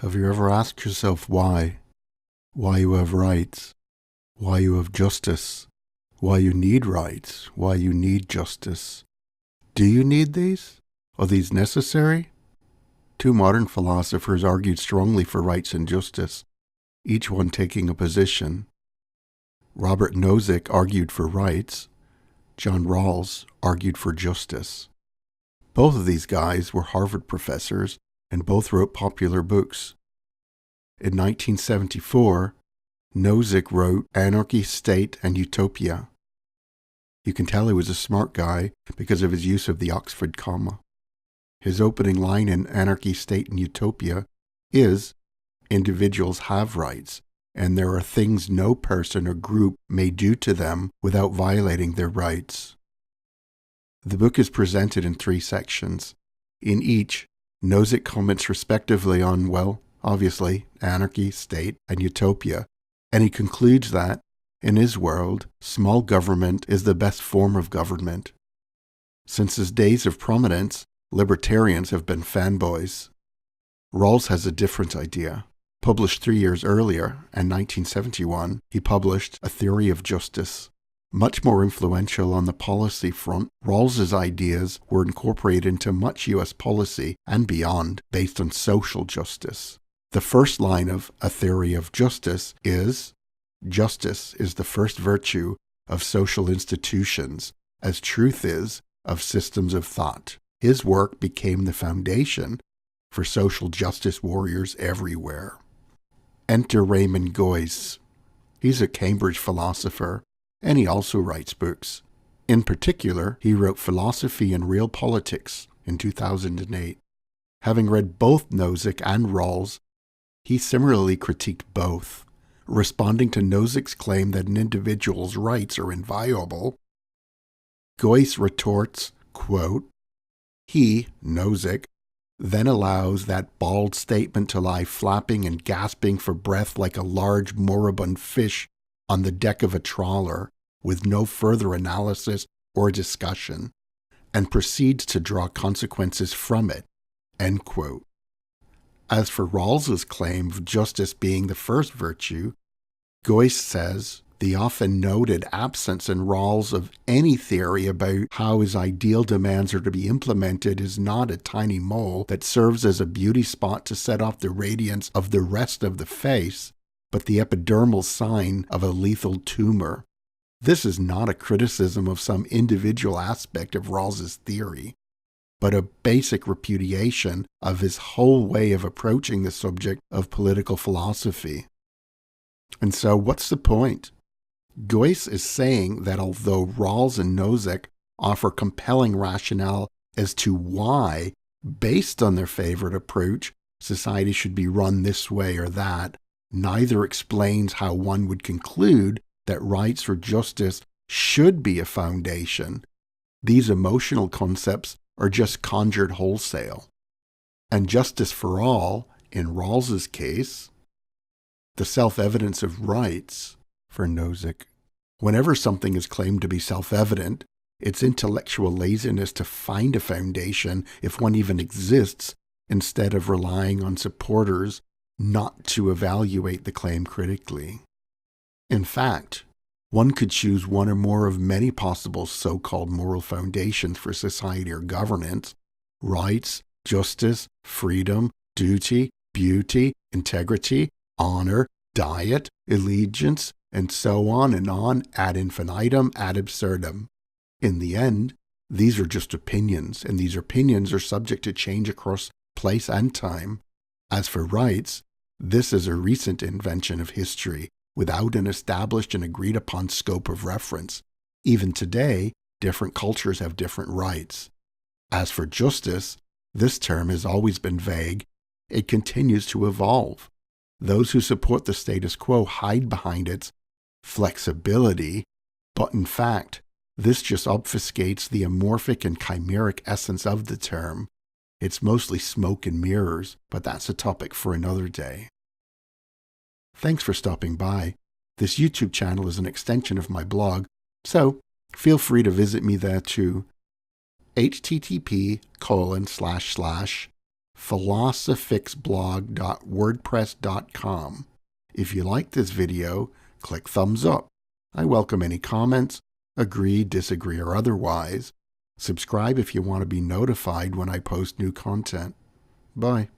Have you ever asked yourself why? Why you have rights? Why you have justice? Why you need rights? Why you need justice? Do you need these? Are these necessary? Two modern philosophers argued strongly for rights and justice, each one taking a position. Robert Nozick argued for rights. John Rawls argued for justice. Both of these guys were Harvard professors and both wrote popular books. In 1974, Nozick wrote Anarchy, State, and Utopia. You can tell he was a smart guy because of his use of the Oxford comma. His opening line in Anarchy, State, and Utopia is, individuals have rights, and there are things no person or group may do to them without violating their rights. The book is presented in 3 sections. In each, Nozick comments respectively on, well, obviously, anarchy, state, and utopia, and he concludes that, in his world, small government is the best form of government. Since his days of prominence, libertarians have been fanboys. Rawls has a different idea. Published 3 years earlier, in 1971, he published A Theory of Justice. Much more influential on the policy front, Rawls's ideas were incorporated into much U.S. policy and beyond based on social justice. The first line of A Theory of Justice is, "Justice is the first virtue of social institutions, as truth is of systems of thought." His work became the foundation for social justice warriors everywhere. Enter Raymond Geuss. He's a Cambridge philosopher, and he also writes books. In particular, he wrote Philosophy and Real Politics in 2008. Having read both Nozick and Rawls, he similarly critiqued both. Responding to Nozick's claim that an individual's rights are inviolable, Geuss retorts, quote, he, Nozick, then allows that bald statement to lie flapping and gasping for breath like a large moribund fish on the deck of a trawler with no further analysis or discussion, and proceeds to draw consequences from it, end quote. As for Rawls's claim of justice being the first virtue, Geuss says the often noted absence in Rawls of any theory about how his ideal demands are to be implemented is not a tiny mole that serves as a beauty spot to set off the radiance of the rest of the face, but the epidermal sign of a lethal tumor. This is not a criticism of some individual aspect of Rawls's theory, but a basic repudiation of his whole way of approaching the subject of political philosophy. And so what's the point? Geuss is saying that although Rawls and Nozick offer compelling rationale as to why, based on their favorite approach, society should be run this way or that, neither explains how one would conclude that rights or justice should be a foundation. These emotional concepts are just conjured wholesale. And justice for all, in Rawls's case, the self-evidence of rights, for Nozick. Whenever something is claimed to be self-evident, it's intellectual laziness to find a foundation, if one even exists, instead of relying on supporters not to evaluate the claim critically. In fact, one could choose one or more of many possible so-called moral foundations for society or governance: rights, justice, freedom, duty, beauty, integrity, honor, diet, allegiance, and so on ad infinitum, ad absurdum. In the end, these are just opinions, and these opinions are subject to change across place and time. As for rights, this is a recent invention of history, without an established and agreed upon scope of reference. Even today, different cultures have different rights. As for justice, this term has always been vague. It continues to evolve. Those who support the status quo hide behind its flexibility, but in fact, this just obfuscates the amorphic and chimeric essence of the term. It's mostly smoke and mirrors, but that's a topic for another day. Thanks for stopping by. This YouTube channel is an extension of my blog, so feel free to visit me there too. http:// philosophixblog.wordpress.com. If you like this video, click thumbs up. I welcome any comments, agree, disagree, or otherwise. Subscribe if you want to be notified when I post new content. Bye.